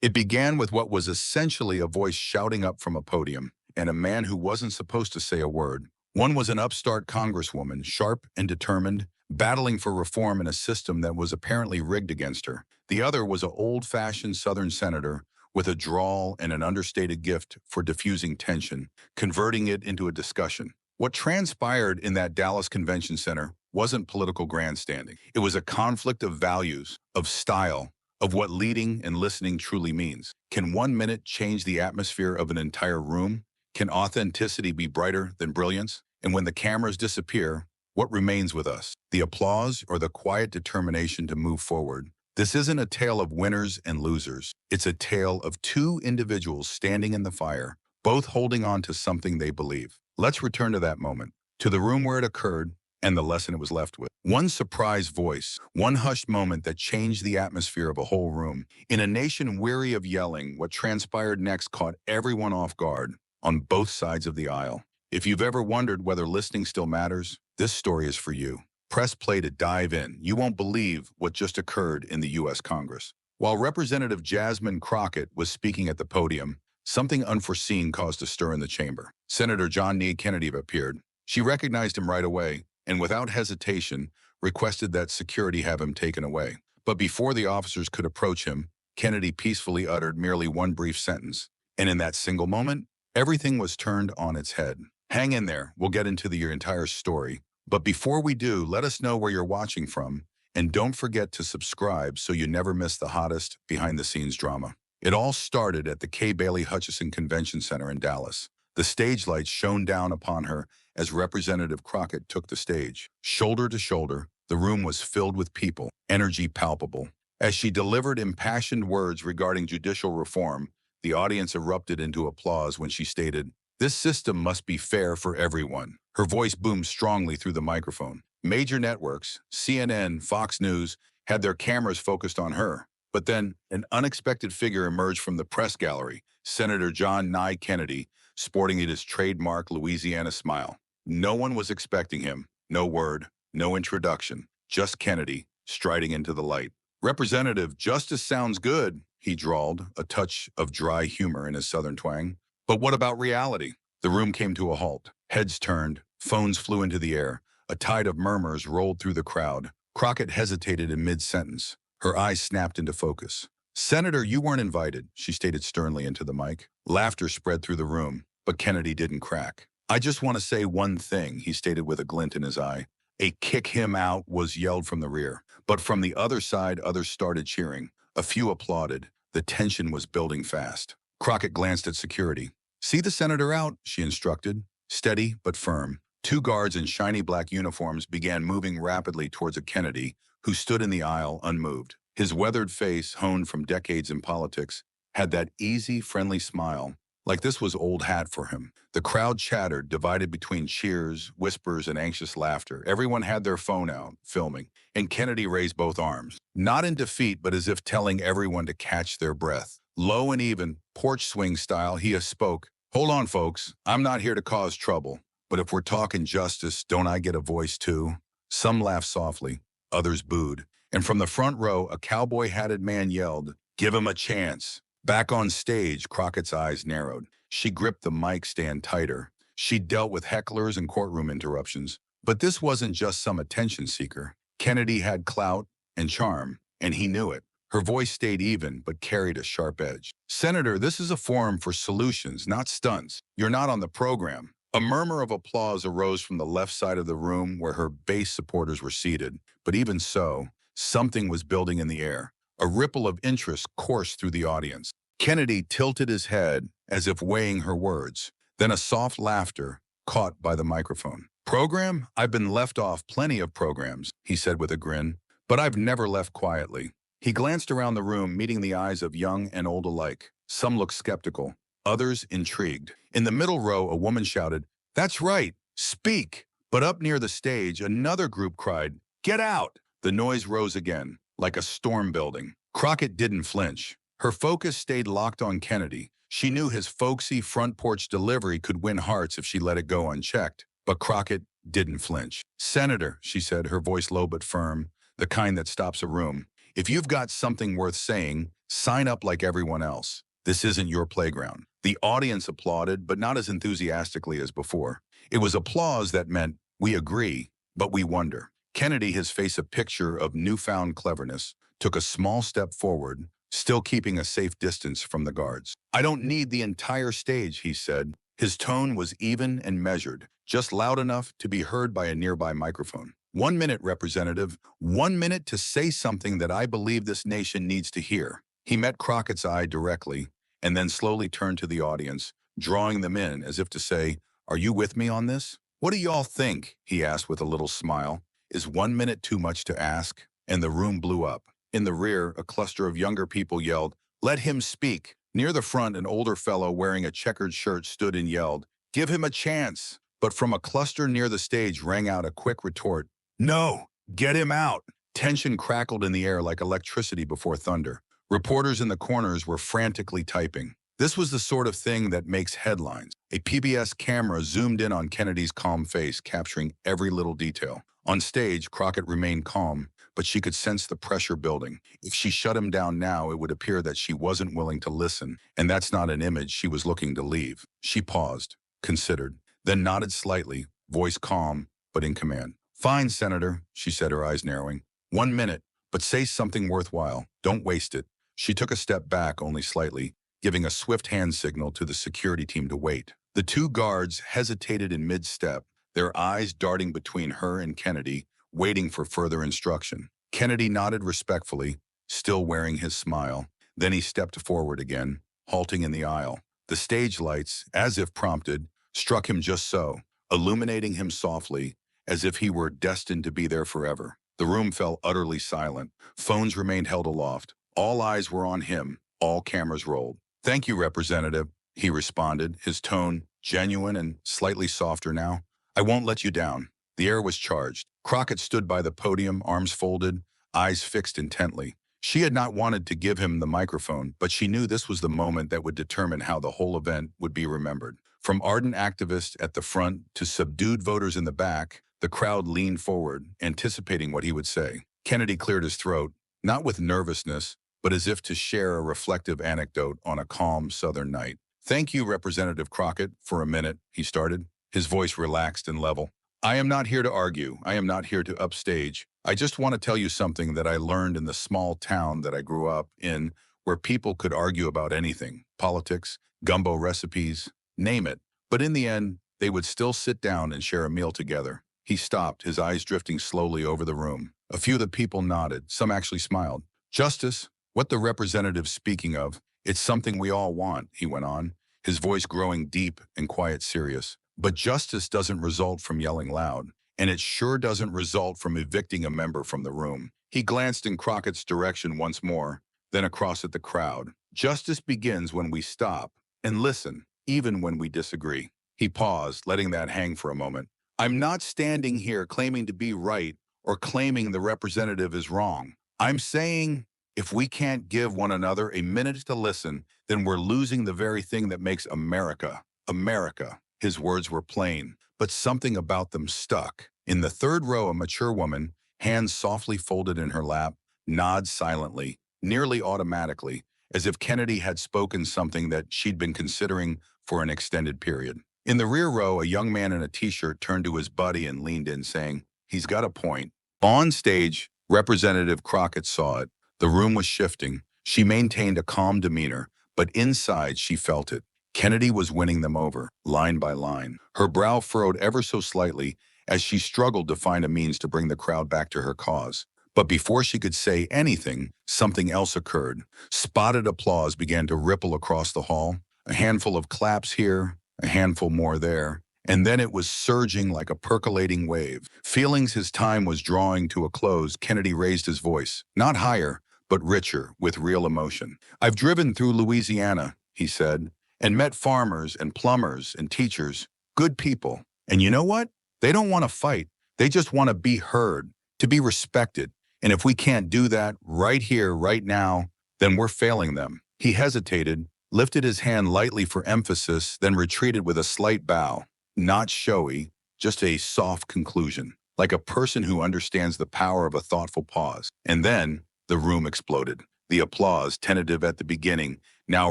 It began with what was essentially a voice shouting up from a podium, and a man who wasn't supposed to say a word. One was an upstart congresswoman, sharp and determined, battling for reform in a system that was apparently rigged against her. The other was an old-fashioned Southern senator with a drawl and an understated gift for diffusing tension, converting it into a discussion. What transpired in that Dallas Convention Center wasn't political grandstanding. It was a conflict of values, of style, of what leading and listening truly means. Can 1 minute change the atmosphere of an entire room? Can authenticity be brighter than brilliance? And when the cameras disappear, what remains with us? The applause or the quiet determination to move forward? This isn't a tale of winners and losers. It's a tale of two individuals standing in the fire, both holding on to something they believe. Let's return to that moment, to the room where it occurred, and the lesson it was left with. One surprise voice, one hushed moment that changed the atmosphere of a whole room. In a nation weary of yelling, what transpired next caught everyone off guard on both sides of the aisle. If you've ever wondered whether listening still matters, this story is for you. Press play to dive in. You won't believe what just occurred in the U.S. Congress. While Representative Jasmine Crockett was speaking at the podium, something unforeseen caused a stir in the chamber. Senator John Kennedy appeared. She recognized him right away, and without hesitation, requested that security have him taken away. But before the officers could approach him, Kennedy peacefully uttered merely one brief sentence. And in that single moment, everything was turned on its head. Hang in there, we'll get into your entire story. But before we do, let us know where you're watching from, and don't forget to subscribe so you never miss the hottest behind-the-scenes drama. It all started at the K. Bailey Hutchison Convention Center in Dallas. The stage lights shone down upon her as Representative Crockett took the stage. Shoulder to shoulder, the room was filled with people, energy palpable. As she delivered impassioned words regarding judicial reform, the audience erupted into applause when she stated, "This system must be fair for everyone." Her voice boomed strongly through the microphone. Major networks, CNN, Fox News, had their cameras focused on her. But then, an unexpected figure emerged from the press gallery, Senator John Kennedy, sporting his trademark Louisiana smile. No one was expecting him. No word, no introduction, just Kennedy, striding into the light. "Representative, justice sounds good," he drawled, a touch of dry humor in his Southern twang. "But what about reality?" The room came to a halt. Heads turned, phones flew into the air. A tide of murmurs rolled through the crowd. Crockett hesitated in mid-sentence. Her eyes snapped into focus. "Senator, you weren't invited," she stated sternly into the mic. Laughter spread through the room, but Kennedy didn't crack. "I just want to say one thing," he stated with a glint in his eye. A "kick him out" was yelled from the rear. But from the other side, others started cheering. A few applauded. The tension was building fast. Crockett glanced at security. "See the senator out," she instructed, steady but firm. Two guards in shiny black uniforms began moving rapidly towards a Kennedy who stood in the aisle unmoved. His weathered face, honed from decades in politics, had that easy, friendly smile, like this was old hat for him. The crowd chattered, divided between cheers, whispers, and anxious laughter. Everyone had their phone out, filming, and Kennedy raised both arms, not in defeat, but as if telling everyone to catch their breath. Low and even, porch swing style, he spoke. "Hold on, folks. I'm not here to cause trouble. But if we're talking justice, don't I get a voice too?" Some laughed softly, others booed. And from the front row, a cowboy-hatted man yelled, "Give him a chance." Back on stage, Crockett's eyes narrowed. She gripped the mic stand tighter. She dealt with hecklers and courtroom interruptions. But this wasn't just some attention seeker. Kennedy had clout and charm, and he knew it. Her voice stayed even, but carried a sharp edge. "Senator, this is a forum for solutions, not stunts. You're not on the program." A murmur of applause arose from the left side of the room where her base supporters were seated. But even so, something was building in the air. A ripple of interest coursed through the audience. Kennedy tilted his head as if weighing her words. Then a soft laughter caught by the microphone. "Program? I've been left off plenty of programs," he said with a grin. "But I've never left quietly." He glanced around the room, meeting the eyes of young and old alike. Some looked skeptical, others intrigued. In the middle row, a woman shouted, "That's right, speak!" But up near the stage, another group cried, "Get out!" The noise rose again, like a storm building. Crockett didn't flinch. Her focus stayed locked on Kennedy. She knew his folksy front porch delivery could win hearts if she let it go unchecked. But Crockett didn't flinch. "Senator," she said, her voice low but firm, the kind that stops a room, If you've got something worth saying, sign up like everyone else. This isn't your playground. The audience applauded, but not as enthusiastically as before. It was applause that meant, we agree, but we wonder. Kennedy, his face a picture of newfound cleverness, took a small step forward, still keeping a safe distance from the guards. I don't need the entire stage, he said. His tone was even and measured, just loud enough to be heard by a nearby microphone. 1 minute, Representative. 1 minute to say something that I believe this nation needs to hear. He met Crockett's eye directly and then slowly turned to the audience, drawing them in as if to say, are you with me on this? What do y'all think? He asked with a little smile. Is 1 minute too much to ask? And the room blew up. In the rear, a cluster of younger people yelled, let him speak. Near the front, an older fellow wearing a checkered shirt stood and yelled, give him a chance. But from a cluster near the stage rang out a quick retort, no, get him out. Tension crackled in the air like electricity before thunder. Reporters in the corners were frantically typing. This was the sort of thing that makes headlines. A PBS camera zoomed in on Kennedy's calm face, capturing every little detail. On stage, Crockett remained calm, but she could sense the pressure building. If she shut him down now, it would appear that she wasn't willing to listen, and that's not an image she was looking to leave. She paused, considered, then nodded slightly, voice calm, but in command. Fine, Senator, she said, her eyes narrowing. 1 minute, but say something worthwhile. Don't waste it. She took a step back only slightly, giving a swift hand signal to the security team to wait. The two guards hesitated in mid-step, their eyes darting between her and Kennedy, waiting for further instruction. Kennedy nodded respectfully, still wearing his smile. Then he stepped forward again, halting in the aisle. The stage lights, as if prompted, struck him just so, illuminating him softly, as if he were destined to be there forever. The room fell utterly silent. Phones remained held aloft. All eyes were on him. All cameras rolled. Thank you, Representative, he responded, his tone genuine and slightly softer now. I won't let you down. The air was charged. Crockett stood by the podium, arms folded, eyes fixed intently. She had not wanted to give him the microphone, but she knew this was the moment that would determine how the whole event would be remembered. From ardent activists at the front to subdued voters in the back, the crowd leaned forward, anticipating what he would say. Kennedy cleared his throat, not with nervousness, but as if to share a reflective anecdote on a calm southern night. Thank you, Representative Crockett, for a minute, he started, his voice relaxed and level. I am not here to argue. I am not here to upstage. I just want to tell you something that I learned in the small town that I grew up in, where people could argue about anything, politics, gumbo recipes, name it. But in the end, they would still sit down and share a meal together. He stopped, his eyes drifting slowly over the room. A few of the people nodded. Some actually smiled. Justice, what the representative's speaking of, it's something we all want, he went on, his voice growing deep and quiet serious. But justice doesn't result from yelling loud, and it sure doesn't result from evicting a member from the room. He glanced in Crockett's direction once more, then across at the crowd. Justice begins when we stop and listen, even when we disagree. He paused, letting that hang for a moment. I'm not standing here claiming to be right or claiming the representative is wrong. I'm saying if we can't give one another a minute to listen, then we're losing the very thing that makes America, America. His words were plain, but something about them stuck. In the third row, a mature woman, hands softly folded in her lap, nods silently, nearly automatically, as if Kennedy had spoken something that she'd been considering for an extended period. In the rear row, a young man in a t-shirt turned to his buddy and leaned in, saying, he's got a point. On stage, Representative Crockett saw it. The room was shifting. She maintained a calm demeanor, but inside she felt it. Kennedy was winning them over, line by line. Her brow furrowed ever so slightly as she struggled to find a means to bring the crowd back to her cause. But before she could say anything, something else occurred. Spotted applause began to ripple across the hall. A handful of claps here, a handful more there, and then it was surging like a percolating wave. Feeling his time was drawing to a close, Kennedy raised his voice, not higher, but richer, with real emotion. I've driven through Louisiana, he said, and met farmers and plumbers and teachers, good people. And you know what? They don't want to fight. They just want to be heard, to be respected. And if we can't do that right here, right now, then we're failing them. He hesitated, lifted his hand lightly for emphasis, then retreated with a slight bow. Not showy, just a soft conclusion, like a person who understands the power of a thoughtful pause. And then, The room exploded. The applause, tentative at the beginning, now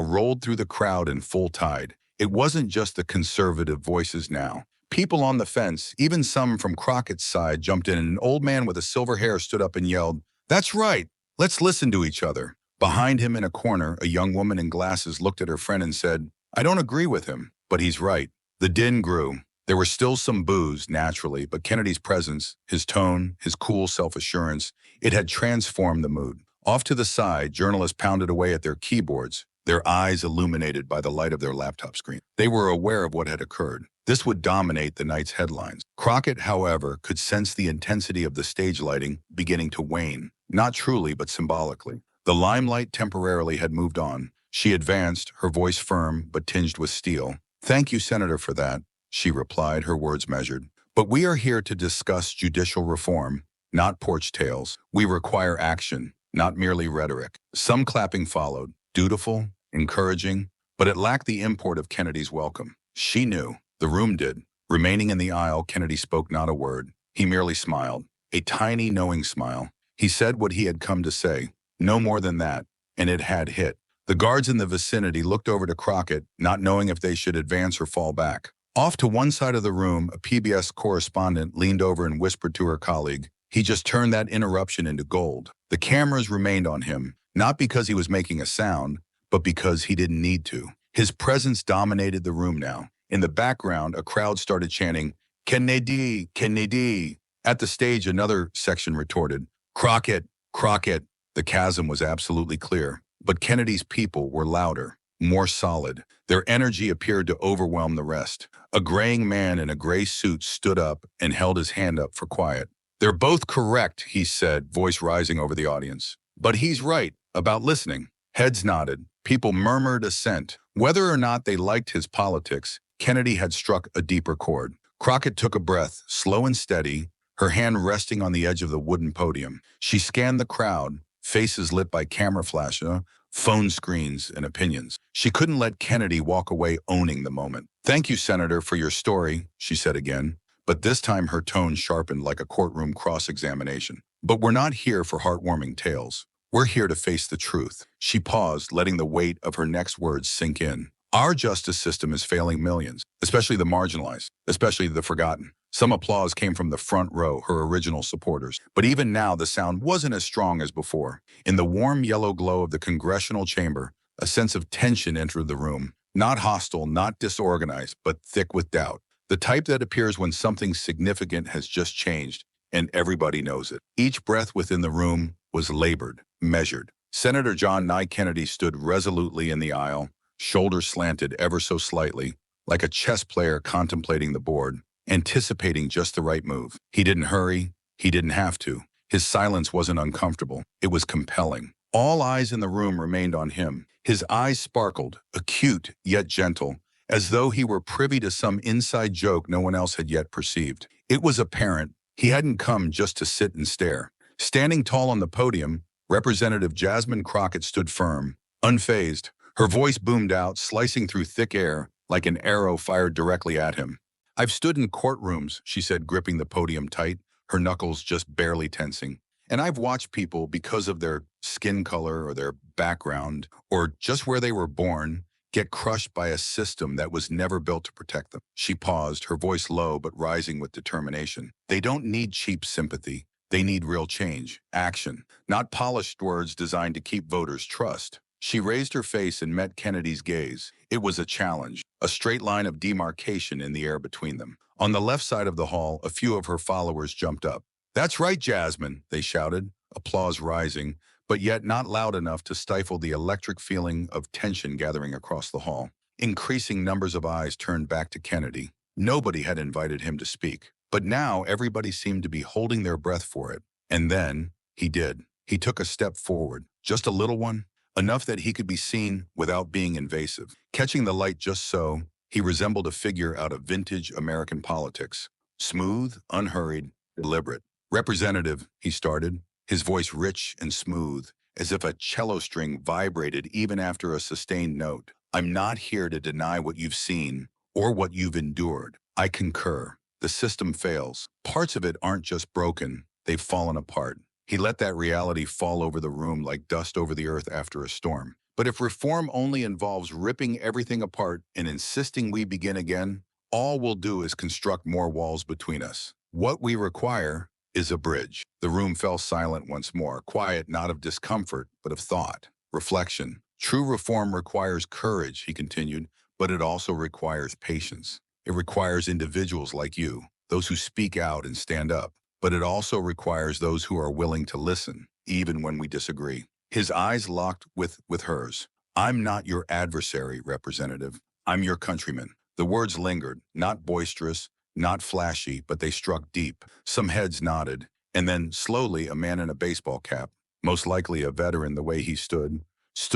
rolled through the crowd in full tide. It wasn't just the conservative voices now. People on the fence, even some from Crockett's side, jumped in, and an old man with a silver hair stood up and yelled, "That's right! Let's listen to each other." Behind him in a corner, a young woman in glasses looked at her friend and said, "I don't agree with him, but he's right." The din grew. There were still some boos, naturally, but Kennedy's presence, his tone, his cool self-assurance, it had transformed the mood. Off to the side, journalists pounded away at their keyboards, their eyes illuminated by the light of their laptop screen. They were aware of what had occurred. This would dominate the night's headlines. Crockett, however, could sense the intensity of the stage lighting beginning to wane, not truly but symbolically. The limelight temporarily had moved on. She advanced, her voice firm but tinged with steel. "Thank you, Senator, for that," she replied, her words measured. "But we are here to discuss judicial reform, not porch tales. We require action, not merely rhetoric." Some clapping followed, dutiful, encouraging, but it lacked the import of Kennedy's welcome. She knew. The room did. Remaining in the aisle, Kennedy spoke not a word. He merely smiled, a tiny, knowing smile. He said what he had come to say, no more than that, and it had hit. The guards in the vicinity looked over to Crockett, not knowing if they should advance or fall back. Off to one side of the room, a PBS correspondent leaned over and whispered to her colleague, "He just turned that interruption into gold." The cameras remained on him, not because he was making a sound, but because he didn't need to. His presence dominated the room now. In the background, a crowd started chanting, "Kennedy, Kennedy." At the stage, another section retorted, "Crockett, Crockett." The chasm was absolutely clear, but Kennedy's people were louder, more solid. Their energy appeared to overwhelm the rest. A graying man in a gray suit stood up and held his hand up for quiet. "They're both correct," he said, voice rising over the audience. "But he's right about listening." Heads nodded. People murmured assent. Whether or not they liked his politics, Kennedy had struck a deeper chord. Crockett took a breath, slow and steady, her hand resting on the edge of the wooden podium. She scanned the crowd, faces lit by camera flashes, phone screens, and opinions. She couldn't let Kennedy walk away owning the moment. "Thank you, Senator, for your story," she said again, but this time her tone sharpened like a courtroom cross-examination. "But we're not here for heartwarming tales. We're here to face the truth." She paused, letting the weight of her next words sink in. "Our justice system is failing millions, especially the marginalized, especially the forgotten." Some applause came from the front row, her original supporters. But even now, the sound wasn't as strong as before. In the warm yellow glow of the congressional chamber, a sense of tension entered the room. Not hostile, not disorganized, but thick with doubt. The type that appears when something significant has just changed, and everybody knows it. Each breath within the room was labored, measured. Senator John Nye Kennedy stood resolutely in the aisle, shoulders slanted ever so slightly, like a chess player contemplating the board, anticipating just the right move. He didn't hurry. He didn't have to. His silence wasn't uncomfortable. It was compelling. All eyes in the room remained on him. His eyes sparkled, acute yet gentle, as though he were privy to some inside joke no one else had yet perceived. It was apparent he hadn't come just to sit and stare. Standing tall on the podium, Representative Jasmine Crockett stood firm, unfazed. Her voice boomed out, slicing through thick air like an arrow fired directly at him. "I've stood in courtrooms," she said, gripping the podium tight, her knuckles just barely tensing. "And I've watched people, because of their skin color or their background or just where they were born, get crushed by a system that was never built to protect them." She paused, her voice low but rising with determination. "They don't need cheap sympathy. They need real change, action, not polished words designed to keep voters' trust." She raised her face and met Kennedy's gaze. It was a challenge, a straight line of demarcation in the air between them. On the left side of the hall, a few of her followers jumped up. "That's right, Jasmine," they shouted, applause rising, but yet not loud enough to stifle the electric feeling of tension gathering across the hall. Increasing numbers of eyes turned back to Kennedy. Nobody had invited him to speak, but now everybody seemed to be holding their breath for it. And then, he did. He took a step forward, just a little one, enough that he could be seen without being invasive. Catching the light just so, he resembled a figure out of vintage American politics. Smooth, unhurried, deliberate. "Representative," he started, his voice rich and smooth, as if a cello string vibrated even after a sustained note. "I'm not here to deny what you've seen or what you've endured. I concur. The system fails. Parts of it aren't just broken, they've fallen apart. He let that reality fall over the room like dust over the earth after a storm. But if reform only involves ripping everything apart and insisting we begin again, all we'll do is construct more walls between us. What we require is a bridge. The room fell silent once more, quiet not of discomfort, but of thought, reflection. True reform requires courage, he continued, but it also requires patience. It requires individuals like you, those who speak out and stand up. But it also requires those who are willing to listen, even when we disagree. His eyes locked with hers. I'm not your adversary, Representative. I'm your countryman. The words lingered, not boisterous, not flashy, but they struck deep. Some heads nodded, and then, slowly, a man in a baseball cap, most likely a veteran the way he stood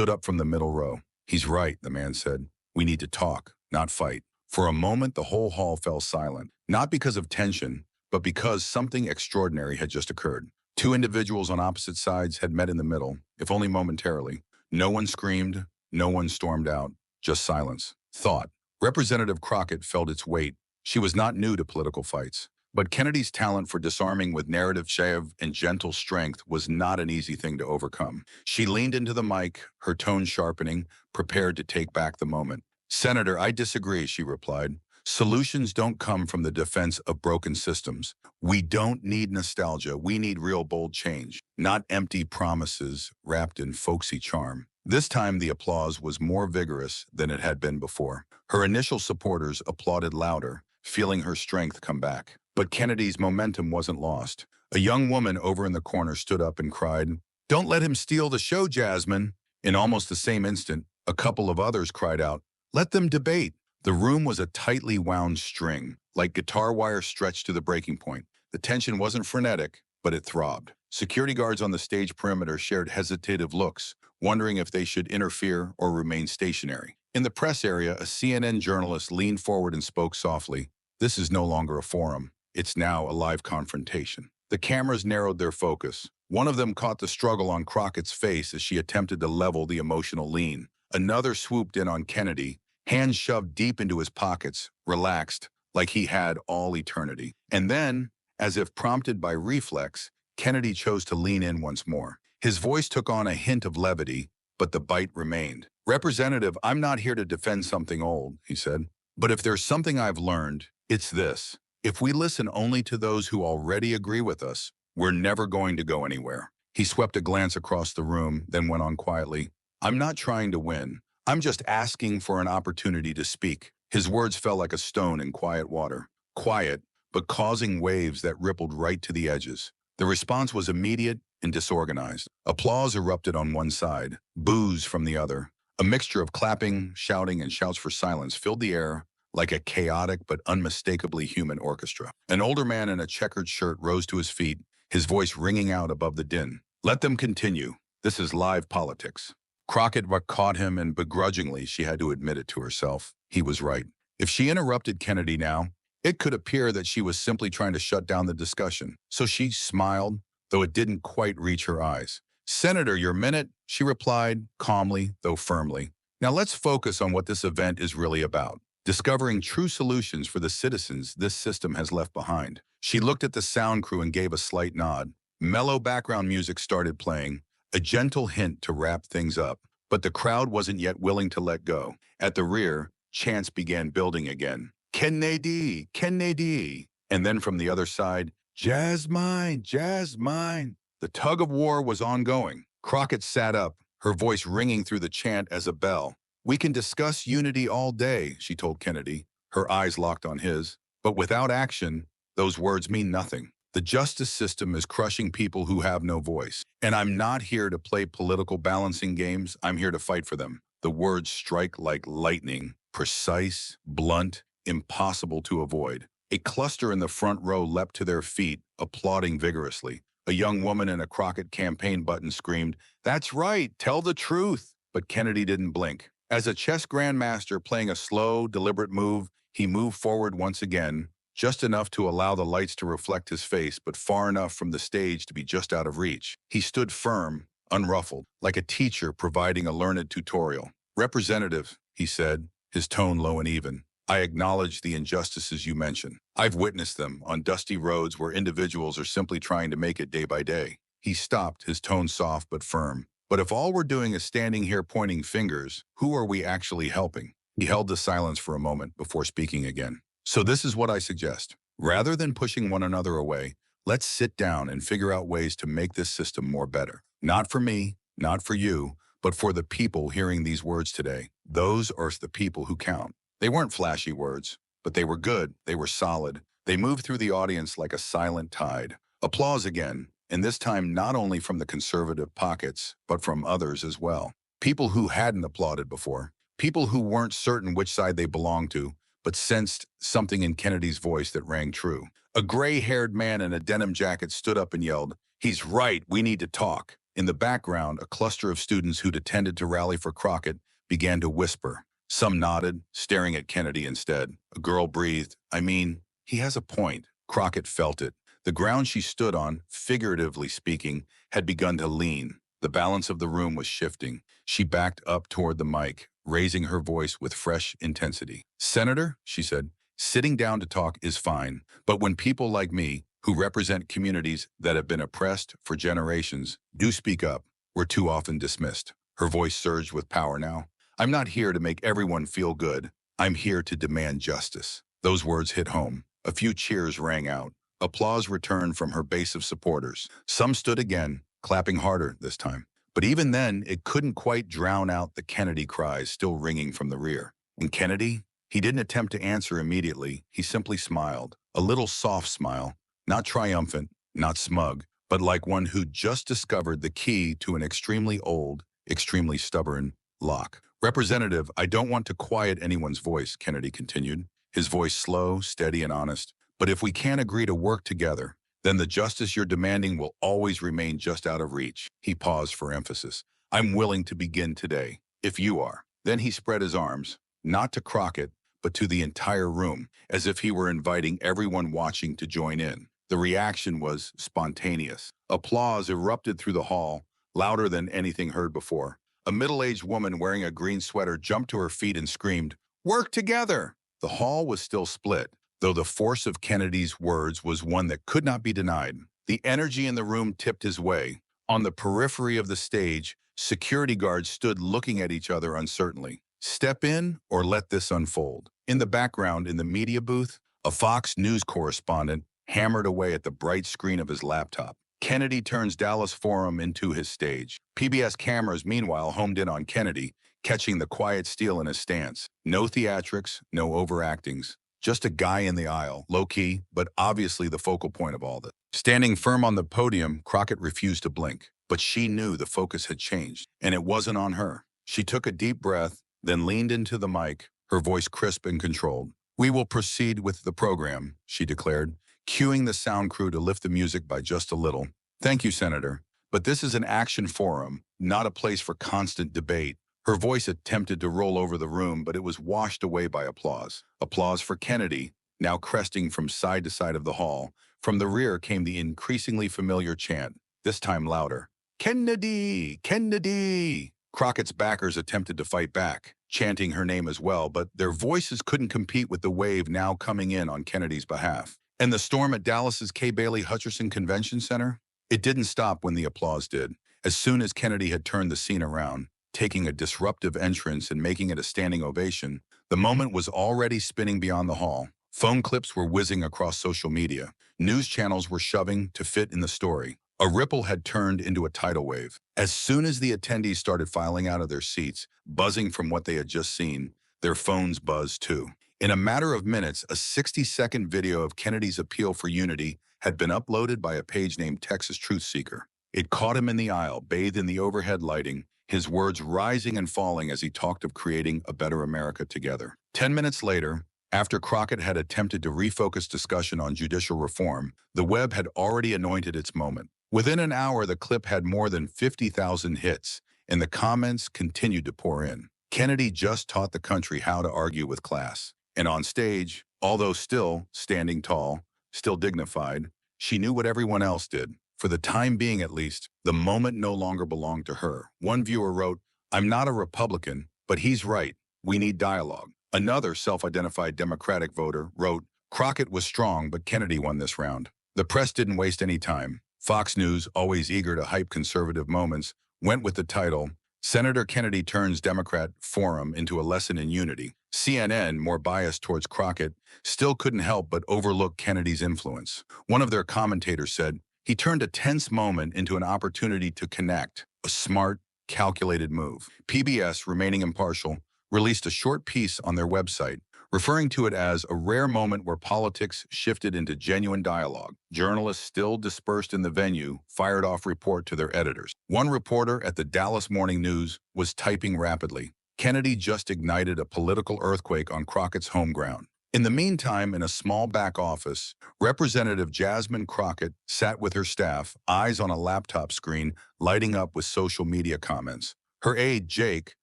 up from the middle row. He's right, the man said. We need to talk, not fight. For a moment, the whole hall fell silent, not because of tension, but because something extraordinary had just occurred. Two individuals on opposite sides had met in the middle, if only momentarily. No one screamed, no one stormed out, just silence. Thought. Representative Crockett felt its weight. She was not new to political fights. But Kennedy's talent for disarming with narrative shave and gentle strength was not an easy thing to overcome. She leaned into the mic, her tone sharpening, prepared to take back the moment. Senator, I disagree, she replied. Solutions don't come from the defense of broken systems. We don't need nostalgia. We need real bold change, not empty promises wrapped in folksy charm. This time, the applause was more vigorous than it had been before. Her initial supporters applauded louder, feeling her strength come back. But Kennedy's momentum wasn't lost. A young woman over in the corner stood up and cried, "Don't let him steal the show, Jasmine." In almost the same instant, a couple of others cried out, "Let them debate." The room was a tightly wound string, like guitar wire stretched to the breaking point. The tension wasn't frenetic, but it throbbed. Security guards on the stage perimeter shared hesitative looks, wondering if they should interfere or remain stationary. In the press area, a CNN journalist leaned forward and spoke softly. This is no longer a forum. It's now a live confrontation. The cameras narrowed their focus. One of them caught the struggle on Crockett's face as she attempted to level the emotional lean. Another swooped in on Kennedy, hands shoved deep into his pockets, relaxed, like he had all eternity. And then, as if prompted by reflex, Kennedy chose to lean in once more. His voice took on a hint of levity, but the bite remained. Representative, I'm not here to defend something old, he said. But if there's something I've learned, it's this. If we listen only to those who already agree with us, we're never going to go anywhere. He swept a glance across the room, then went on quietly. I'm not trying to win. I'm just asking for an opportunity to speak. His words fell like a stone in quiet water. Quiet, but causing waves that rippled right to the edges. The response was immediate and disorganized. Applause erupted on one side, boos from the other. A mixture of clapping, shouting, and shouts for silence filled the air like a chaotic but unmistakably human orchestra. An older man in a checkered shirt rose to his feet, his voice ringing out above the din. Let them continue. This is live politics. Crockett caught him, and begrudgingly she had to admit it to herself. He was right. If she interrupted Kennedy now, it could appear that she was simply trying to shut down the discussion. So she smiled, though it didn't quite reach her eyes. Senator, your minute, she replied, calmly, though firmly. Now let's focus on what this event is really about. Discovering true solutions for the citizens this system has left behind. She looked at the sound crew and gave a slight nod. Mellow background music started playing, a gentle hint to wrap things up. But the crowd wasn't yet willing to let go. At the rear, chants began building again. Kennedy, Kennedy. And then from the other side, Jasmine, Jasmine. The tug of war was ongoing. Crockett sat up, her voice ringing through the chant as a bell. We can discuss unity all day, she told Kennedy, her eyes locked on his. But without action, those words mean nothing. The justice system is crushing people who have no voice. And I'm not here to play political balancing games. I'm here to fight for them. The words strike like lightning, precise, blunt, impossible to avoid. A cluster in the front row leapt to their feet, applauding vigorously. A young woman in a Crockett campaign button screamed, "That's right, tell the truth." But Kennedy didn't blink. As a chess grandmaster playing a slow, deliberate move, he moved forward once again, just enough to allow the lights to reflect his face, but far enough from the stage to be just out of reach. He stood firm, unruffled, like a teacher providing a learned tutorial. Representative, he said, his tone low and even, I acknowledge the injustices you mention. I've witnessed them on dusty roads where individuals are simply trying to make it day by day. He stopped, his tone soft but firm. But if all we're doing is standing here pointing fingers, who are we actually helping? He held the silence for a moment before speaking again. So this is what I suggest. Rather than pushing one another away, let's sit down and figure out ways to make this system more better. Not for me, not for you, but for the people hearing these words today. Those are the people who count. They weren't flashy words, but they were good, they were solid. They moved through the audience like a silent tide. Applause again, and this time not only from the conservative pockets, but from others as well. People who hadn't applauded before, people who weren't certain which side they belonged to, but sensed something in Kennedy's voice that rang true. A gray-haired man in a denim jacket stood up and yelled, "He's right, we need to talk." In the background, a cluster of students who'd attended to rally for Crockett began to whisper. Some nodded, staring at Kennedy instead. A girl breathed, "I mean, he has a point." Crockett felt it. The ground she stood on, figuratively speaking, had begun to lean. The balance of the room was shifting. She backed up toward the mic, raising her voice with fresh intensity. "Senator," she said, "sitting down to talk is fine, but when people like me, who represent communities that have been oppressed for generations, do speak up, we're too often dismissed." Her voice surged with power now. "I'm not here to make everyone feel good. I'm here to demand justice." Those words hit home. A few cheers rang out. Applause returned from her base of supporters. Some stood again, clapping harder this time. But even then, it couldn't quite drown out the Kennedy cries still ringing from the rear. And Kennedy? He didn't attempt to answer immediately. He simply smiled. A little soft smile. Not triumphant, not smug, but like one who'd just discovered the key to an extremely old, extremely stubborn lock. "Representative, I don't want to quiet anyone's voice," Kennedy continued, his voice slow, steady, and honest. "But if we can't agree to work together, then the justice you're demanding will always remain just out of reach." He paused for emphasis. "I'm willing to begin today, if you are." Then he spread his arms, not to Crockett, but to the entire room, as if he were inviting everyone watching to join in. The reaction was spontaneous. Applause erupted through the hall, louder than anything heard before. A middle-aged woman wearing a green sweater jumped to her feet and screamed, "Work together!" The hall was still split, though the force of Kennedy's words was one that could not be denied. The energy in the room tipped his way. On the periphery of the stage, security guards stood looking at each other uncertainly. Step in or let this unfold. In the background, in the media booth, a Fox News correspondent hammered away at the bright screen of his laptop. Kennedy turns Dallas Forum into his stage. PBS cameras, meanwhile, homed in on Kennedy, catching the quiet steel in his stance. No theatrics, no overactings. Just a guy in the aisle, low-key, but obviously the focal point of all this. Standing firm on the podium, Crockett refused to blink. But she knew the focus had changed, and it wasn't on her. She took a deep breath, then leaned into the mic, her voice crisp and controlled. "We will proceed with the program," she declared, cueing the sound crew to lift the music by just a little. "Thank you, Senator. But this is an action forum, not a place for constant debate." Her voice attempted to roll over the room, but it was washed away by applause. Applause for Kennedy, now cresting from side to side of the hall. From the rear came the increasingly familiar chant, this time louder. "Kennedy! Kennedy!" Crockett's backers attempted to fight back, chanting her name as well, but their voices couldn't compete with the wave now coming in on Kennedy's behalf. And the storm at Dallas's K. Bailey Hutcherson Convention Center? It didn't stop when the applause did. As soon as Kennedy had turned the scene around, taking a disruptive entrance and making it a standing ovation, the moment was already spinning beyond the hall. Phone clips were whizzing across social media. News channels were shoving to fit in the story. A ripple had turned into a tidal wave. As soon as the attendees started filing out of their seats, buzzing from what they had just seen, their phones buzzed too. In a matter of minutes, a 60-second video of Kennedy's appeal for unity had been uploaded by a page named Texas Truth Seeker. It caught him in the aisle, bathed in the overhead lighting, his words rising and falling as he talked of creating a better America together. 10 minutes later, after Crockett had attempted to refocus discussion on judicial reform, the web had already anointed its moment. Within an hour, the clip had more than 50,000 hits, and the comments continued to pour in. Kennedy just taught the country how to argue with class. And on stage, although still standing tall, still dignified, she knew what everyone else did. For the time being, at least, the moment no longer belonged to her. One viewer wrote, "I'm not a Republican, but he's right. We need dialogue." Another self-identified Democratic voter wrote, "Crockett was strong, but Kennedy won this round." The press didn't waste any time. Fox News, always eager to hype conservative moments, went with the title, Senator Kennedy Turns Democrat Forum into a Lesson in Unity. CNN, more biased towards Crockett, still couldn't help but overlook Kennedy's influence. One of their commentators said, he turned a tense moment into an opportunity to connect, a smart, calculated move. PBS, remaining impartial, released a short piece on their website, referring to it as a rare moment where politics shifted into genuine dialogue. Journalists still dispersed in the venue fired off report to their editors. One reporter at the Dallas Morning News was typing rapidly. Kennedy just ignited a political earthquake on Crockett's home ground. In the meantime, in a small back office, Representative Jasmine Crockett sat with her staff, eyes on a laptop screen, lighting up with social media comments. Her aide, Jake,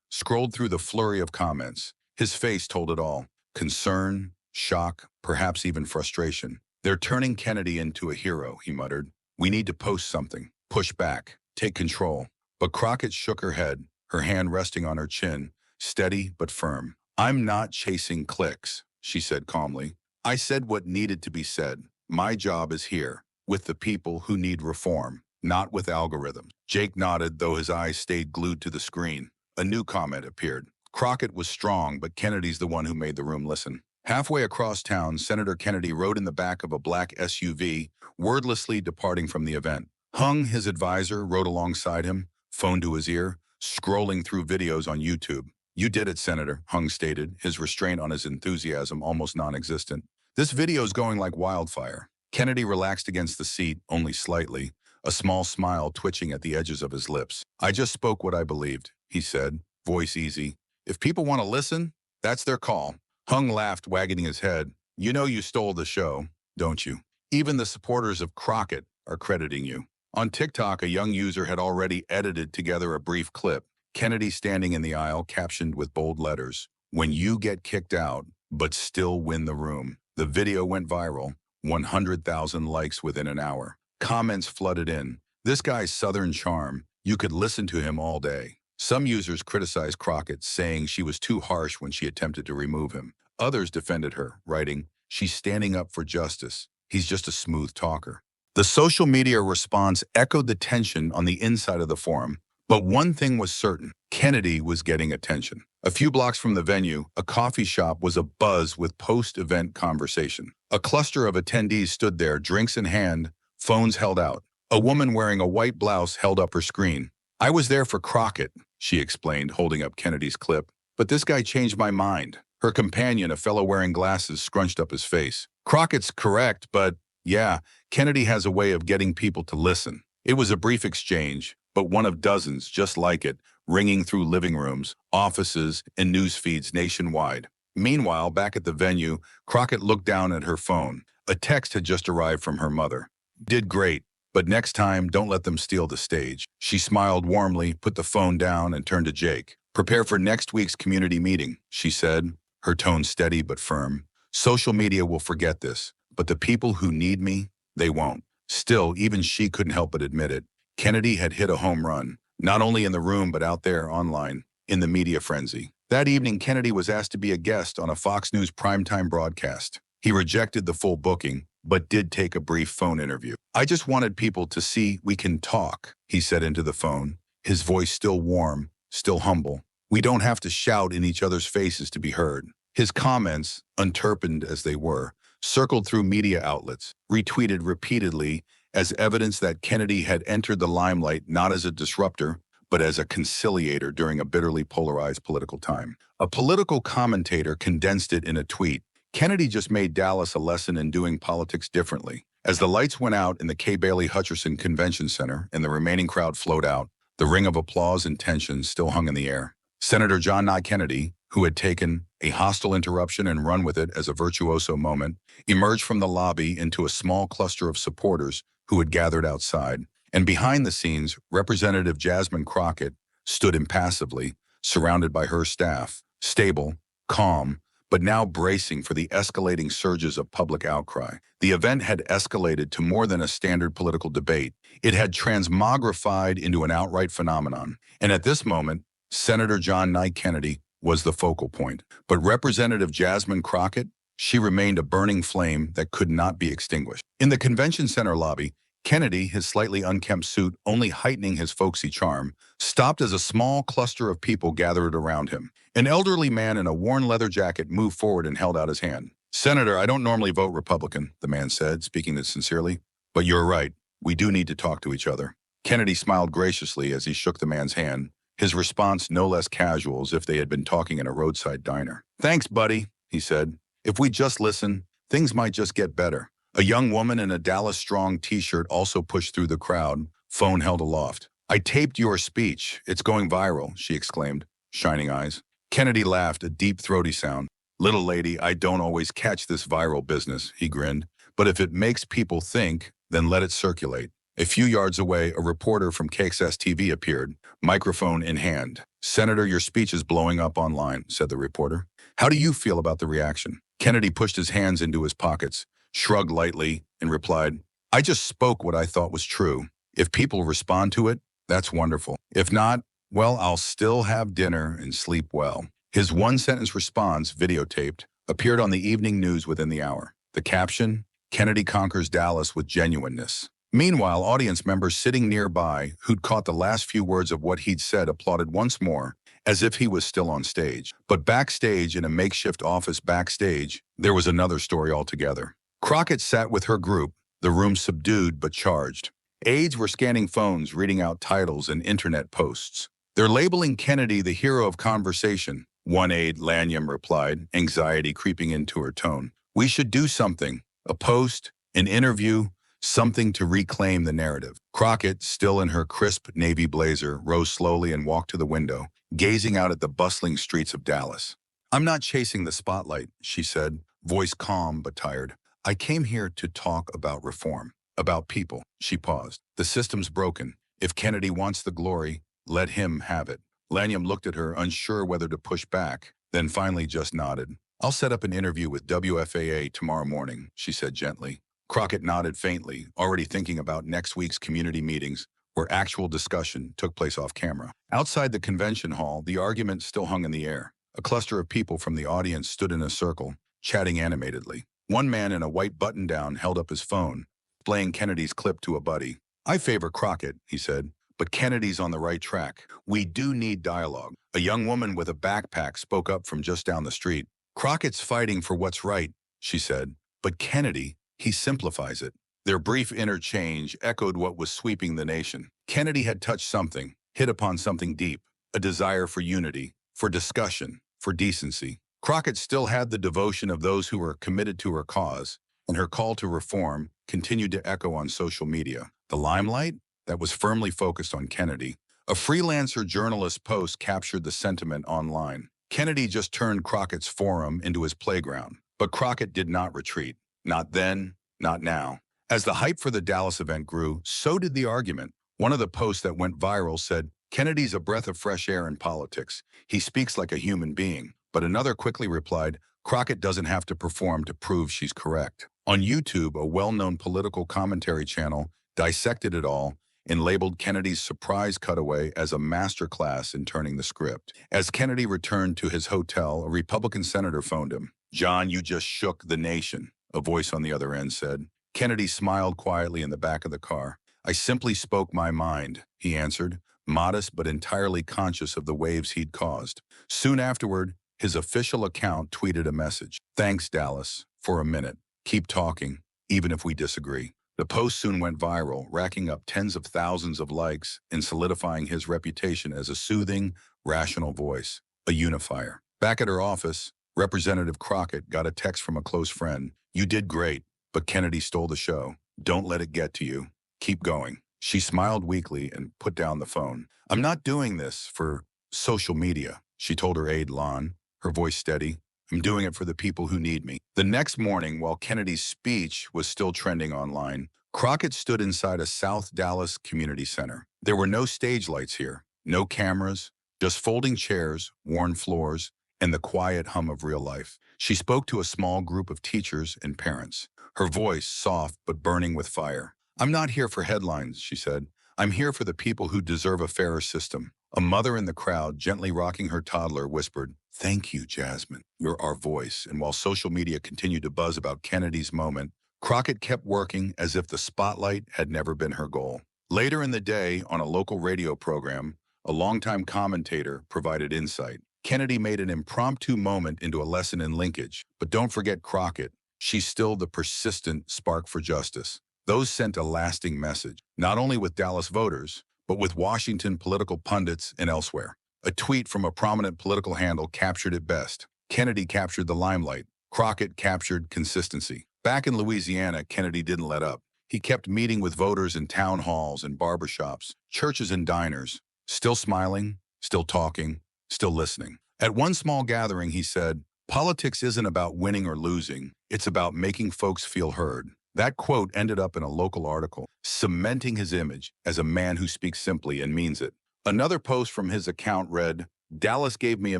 scrolled through the flurry of comments. His face told it all. Concern, shock, perhaps even frustration. They're turning Kennedy into a hero, he muttered. We need to post something, push back, take control. But Crockett shook her head, her hand resting on her chin, steady but firm. I'm not chasing clicks, she said calmly. I said what needed to be said. My job is here, with the people who need reform, not with algorithms. Jake nodded, though his eyes stayed glued to the screen. A new comment appeared. Crockett was strong, but Kennedy's the one who made the room listen. Halfway across town, Senator Kennedy rode in the back of a black SUV, wordlessly departing from the event. Hung, his advisor, rode alongside him, phone to his ear, scrolling through videos on YouTube. You did it, Senator, Hung stated, his restraint on his enthusiasm almost non-existent. This video's going like wildfire. Kennedy relaxed against the seat, only slightly, a small smile twitching at the edges of his lips. I just spoke what I believed, he said, voice easy. If people want to listen, that's their call. Hung laughed, wagging his head. You know you stole the show, don't you? Even the supporters of Crockett are crediting you. On TikTok, a young user had already edited together a brief clip. Kennedy standing in the aisle, captioned with bold letters, "When you get kicked out, but still win the room." The video went viral, 100,000 likes within an hour. Comments flooded in. This guy's Southern charm, you could listen to him all day. Some users criticized Crockett, saying she was too harsh when she attempted to remove him. Others defended her, writing, she's standing up for justice. He's just a smooth talker. The social media response echoed the tension on the inside of the forum. But one thing was certain, Kennedy was getting attention. A few blocks from the venue, a coffee shop was abuzz with post-event conversation. A cluster of attendees stood there, drinks in hand, phones held out. A woman wearing a white blouse held up her screen. I was there for Crockett, she explained, holding up Kennedy's clip. But this guy changed my mind. Her companion, a fellow wearing glasses, scrunched up his face. Crockett's correct, but yeah, Kennedy has a way of getting people to listen. It was a brief exchange, but one of dozens just like it, ringing through living rooms, offices, and news feeds nationwide. Meanwhile, back at the venue, Crockett looked down at her phone. A text had just arrived from her mother. Did great, but next time, don't let them steal the stage. She smiled warmly, put the phone down, and turned to Jake. Prepare for next week's community meeting, she said, her tone steady but firm. Social media will forget this, but the people who need me, they won't. Still, even she couldn't help but admit it. Kennedy had hit a home run, not only in the room but out there online, in the media frenzy. That evening, Kennedy was asked to be a guest on a Fox News primetime broadcast. He rejected the full booking, but did take a brief phone interview. I just wanted people to see we can talk, he said into the phone, his voice still warm, still humble. We don't have to shout in each other's faces to be heard. His comments, unterpened as they were, circled through media outlets, retweeted repeatedly as evidence that Kennedy had entered the limelight not as a disruptor, but as a conciliator during a bitterly polarized political time. A political commentator condensed it in a tweet. Kennedy just made Dallas a lesson in doing politics differently. As the lights went out in the K. Bailey Hutcherson Convention Center and the remaining crowd flowed out, the ring of applause and tension still hung in the air. Senator John Nye Kennedy, who had taken a hostile interruption and run with it as a virtuoso moment, emerged from the lobby into a small cluster of supporters who had gathered outside. And behind the scenes, Representative Jasmine Crockett stood impassively, surrounded by her staff, stable, calm, but now bracing for the escalating surges of public outcry. The event had escalated to more than a standard political debate. It had transmogrified into an outright phenomenon. And at this moment, Senator John Nye Kennedy was the focal point. But Representative Jasmine Crockett, she remained a burning flame that could not be extinguished. In the convention center lobby, Kennedy, his slightly unkempt suit only heightening his folksy charm, stopped as a small cluster of people gathered around him. An elderly man in a worn leather jacket moved forward and held out his hand. "Senator, I don't normally vote Republican," the man said, speaking sincerely. "But you're right. We do need to talk to each other." Kennedy smiled graciously as he shook the man's hand, his response no less casual as if they had been talking in a roadside diner. "Thanks, buddy," he said. "If we just listen, things might just get better." A young woman in a Dallas Strong t-shirt also pushed through the crowd, phone held aloft. "I taped your speech. It's going viral," she exclaimed, shining eyes. Kennedy laughed, a deep throaty sound. "Little lady, I don't always catch this viral business," he grinned. "But if it makes people think, then let it circulate." A few yards away, a reporter from KXS TV appeared, microphone in hand. "Senator, your speech is blowing up online," said the reporter. "How do you feel about the reaction?" Kennedy pushed his hands into his pockets, shrugged lightly, and replied, "I just spoke what I thought was true. If people respond to it, that's wonderful. If not, well, I'll still have dinner and sleep well." His one-sentence response, videotaped, appeared on the evening news within the hour. The caption, "Kennedy conquers Dallas with genuineness." Meanwhile, audience members sitting nearby, who'd caught the last few words of what he'd said, applauded once more, as if he was still on stage. But backstage, in a makeshift office backstage, there was another story altogether. Crockett sat with her group, the room subdued but charged. Aides were scanning phones, reading out titles and internet posts. "They're labeling Kennedy the hero of conversation," one aide, Lanyam, replied, anxiety creeping into her tone. "We should do something, a post, an interview, something to reclaim the narrative." Crockett, still in her crisp navy blazer, rose slowly and walked to the window, gazing out at the bustling streets of Dallas. "I'm not chasing the spotlight," she said, voice calm but tired. "I came here to talk about reform, about people." She paused. "The system's broken. If Kennedy wants the glory, let him have it." Lanyam looked at her, unsure whether to push back, then finally just nodded. "I'll set up an interview with WFAA tomorrow morning," she said gently. Crockett nodded faintly, already thinking about next week's community meetings, where actual discussion took place off camera. Outside the convention hall, the argument still hung in the air. A cluster of people from the audience stood in a circle, chatting animatedly. One man in a white button-down held up his phone, playing Kennedy's clip to a buddy. "I favor Crockett," he said, "but Kennedy's on the right track. We do need dialogue." A young woman with a backpack spoke up from just down the street. "Crockett's fighting for what's right," she said, "but Kennedy, he simplifies it." Their brief interchange echoed what was sweeping the nation. Kennedy had touched something, hit upon something deep, a desire for unity, for discussion, for decency. Crockett still had the devotion of those who were committed to her cause, and her call to reform continued to echo on social media. The limelight? That was firmly focused on Kennedy. A freelancer journalist post captured the sentiment online. Kennedy just turned Crockett's forum into his playground, but Crockett did not retreat. Not then, not now. As the hype for the Dallas event grew, so did the argument. One of the posts that went viral said, "Kennedy's a breath of fresh air in politics. He speaks like a human being." But another quickly replied, "Crockett doesn't have to perform to prove she's correct." On YouTube, a well-known political commentary channel dissected it all and labeled Kennedy's surprise cutaway as a masterclass in turning the script. As Kennedy returned to his hotel, a Republican senator phoned him. "John, you just shook the nation," a voice on the other end said. Kennedy smiled quietly in the back of the car. "I simply spoke my mind," he answered, modest but entirely conscious of the waves he'd caused. Soon afterward, his official account tweeted a message. "Thanks, Dallas, for a minute. Keep talking, even if we disagree." The post soon went viral, racking up tens of thousands of likes and solidifying his reputation as a soothing, rational voice, a unifier. Back at her office, Representative Crockett got a text from a close friend. "You did great, but Kennedy stole the show. Don't let it get to you. Keep going." She smiled weakly and put down the phone. "I'm not doing this for social media," she told her aide Lon, her voice steady. "I'm doing it for the people who need me." The next morning, while Kennedy's speech was still trending online, Crockett stood inside a South Dallas community center. There were no stage lights here, no cameras, just folding chairs, worn floors, and the quiet hum of real life. She spoke to a small group of teachers and parents, her voice soft but burning with fire. "I'm not here for headlines," she said. "I'm here for the people who deserve a fairer system." A mother in the crowd, gently rocking her toddler, whispered, "Thank you, Jasmine. You're our voice." And while social media continued to buzz about Kennedy's moment, Crockett kept working as if the spotlight had never been her goal. Later in the day, on a local radio program, a longtime commentator provided insight. Kennedy made an impromptu moment into a lesson in linkage. But don't forget Crockett. She's still the persistent spark for justice. Those sent a lasting message, not only with Dallas voters, but with Washington political pundits and elsewhere. A tweet from a prominent political handle captured it best. Kennedy captured the limelight. Crockett captured consistency. Back in Louisiana, Kennedy didn't let up. He kept meeting with voters in town halls and barbershops, churches and diners, still smiling, still talking, still listening. At one small gathering, he said, "Politics isn't about winning or losing. It's about making folks feel heard." That quote ended up in a local article, cementing his image as a man who speaks simply and means it. Another post from his account read, "Dallas gave me a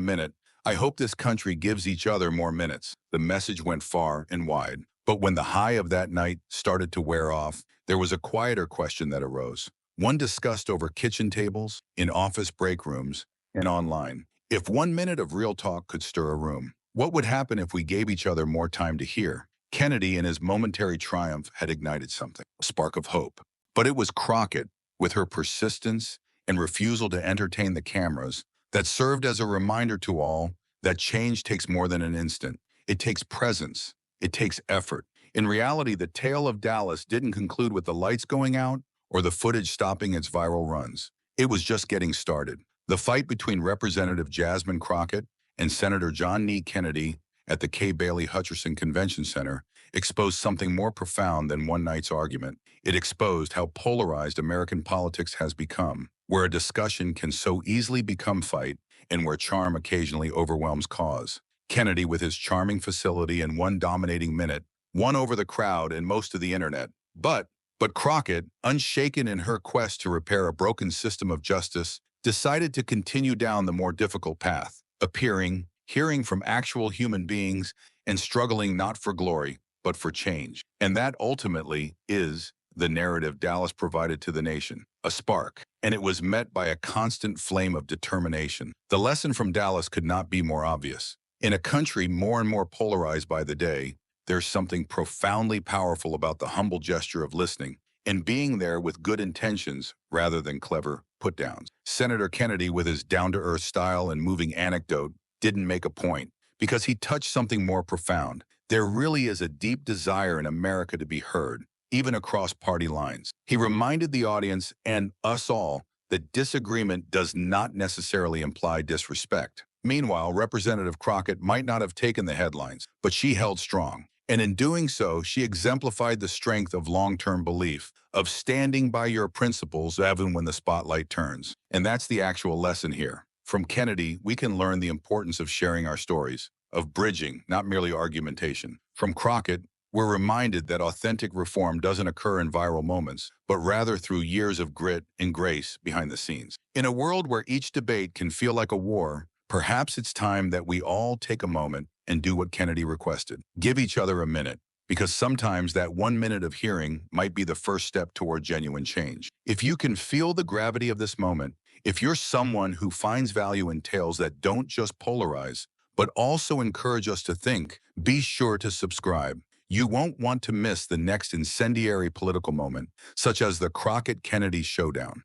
minute. I hope this country gives each other more minutes." The message went far and wide. But when the high of that night started to wear off, there was a quieter question that arose. One discussed over kitchen tables, in office break rooms, and online. If 1 minute of real talk could stir a room, what would happen if we gave each other more time to hear? Kennedy, in his momentary triumph, had ignited something, a spark of hope. But it was Crockett, with her persistence and refusal to entertain the cameras, that served as a reminder to all that change takes more than an instant. It takes presence. It takes effort. In reality, the tale of Dallas didn't conclude with the lights going out or the footage stopping its viral runs. It was just getting started. The fight between Representative Jasmine Crockett and Senator John Kennedy at the Kay Bailey Hutcherson Convention Center exposed something more profound than one night's argument. It exposed how polarized American politics has become, where a discussion can so easily become fight and where charm occasionally overwhelms cause. Kennedy, with his charming facility and one dominating minute, won over the crowd and most of the internet. But Crockett, unshaken in her quest to repair a broken system of justice, decided to continue down the more difficult path, appearing, hearing from actual human beings, and struggling not for glory, but for change. And that ultimately is the narrative Dallas provided to the nation, a spark, and it was met by a constant flame of determination. The lesson from Dallas could not be more obvious. In a country more and more polarized by the day, there's something profoundly powerful about the humble gesture of listening and being there with good intentions rather than clever put-downs. Senator Kennedy, with his down-to-earth style and moving anecdote, didn't make a point because he touched something more profound. There really is a deep desire in America to be heard, even across party lines. He reminded the audience and us all that disagreement does not necessarily imply disrespect. Meanwhile, Representative Crockett might not have taken the headlines, but she held strong. And in doing so, she exemplified the strength of long-term belief, of standing by your principles even when the spotlight turns. And that's the actual lesson here. From Kennedy, we can learn the importance of sharing our stories, of bridging, not merely argumentation. From Crockett, we're reminded that authentic reform doesn't occur in viral moments, but rather through years of grit and grace behind the scenes. In a world where each debate can feel like a war, perhaps it's time that we all take a moment and do what Kennedy requested. Give each other a minute, because sometimes that 1 minute of hearing might be the first step toward genuine change. If you can feel the gravity of this moment, if you're someone who finds value in tales that don't just polarize, but also encourage us to think, be sure to subscribe. You won't want to miss the next incendiary political moment, such as the Crockett-Kennedy showdown.